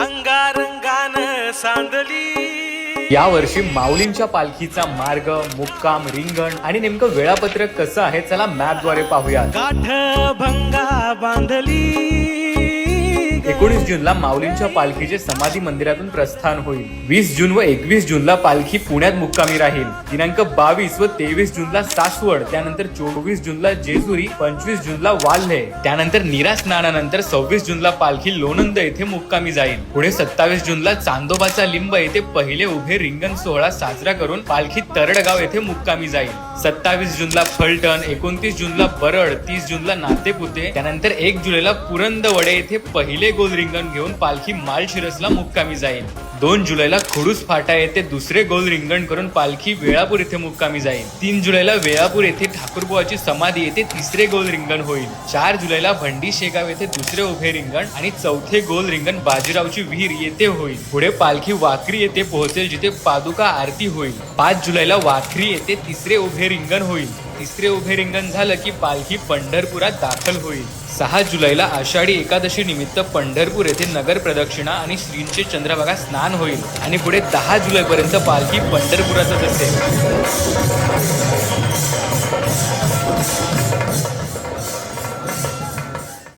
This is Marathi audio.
रंगारंगान सांडली। या वर्षी माऊलींच्या पालखीचा मार्ग, मुक्काम, रिंगण आणि नेमकं वेळापत्रक कसं आहे, चला मॅपद्वारे पाहूया। गाठ भंगा बांधली। 19 जूनला माऊलींच्या पालखीचे समाधी मंदिरातून प्रस्थान होईल। 20 जून व 21 जूनला पालखी पुण्यात मुक्कामी राहील। दिनांक 22 व 23 जूनला सासवड, त्यानंतर 24 जूनला जेजुरी, 25 जूनला वाल्हे, त्यानंतर नीरा स्नानानंतर 26 जूनला पालखी लोणंद येथे मुक्कामी जाईल। पुढे 27 जूनला चांदोबाचा लिंब येथे पहिले उभे रिंगण सोहळा साजरा करून पालखी तरडगाव येथे मुक्कामी जाईल। 27 जूनला फलटण, 29 जूनला बरड, 30 जूनला नातेपुते, त्यानंतर 1 जुलैला पुरंदवडे येथे पहिले गोल रिंगण घेऊन पालखी माळशिरसला मुक्कामी जाईल। 2 जुलैला खुडूस फाटा येथे दुसरे गोल रिंगण करून पालखी वेळापूर येथे मुक्कामी जाईल। 3 जुलैला वेळापूर येथे ठाकूरबुवाची समाधी येथे तिसरे गोल रिंगण होईल। 4 जुलैला भंडी शेगाव येथे दुसरे उभे रिंगण आणि चौथे गोल रिंगण बाजीरावची विहीर येथे होईल। पुढे पालखी वाखरी येथे पोहोचेल, जिथे पादुका आरती होईल। 5 जुलैला वाखरी येथे तिसरे उभे रिंगण होईल। तिसरे उभे रिंगण झालं की पालखी पंढरपुरात दाखल होईल। 6 जुलैला आषाढी एकादशी निमित्त पंढरपूर येथे नगर प्रदक्षिणा आणि श्रींचे चंद्रभागा स्नान होईल आणि पुढे 10 जुलैपर्यंत पालखी पंढरपुरातच असेल।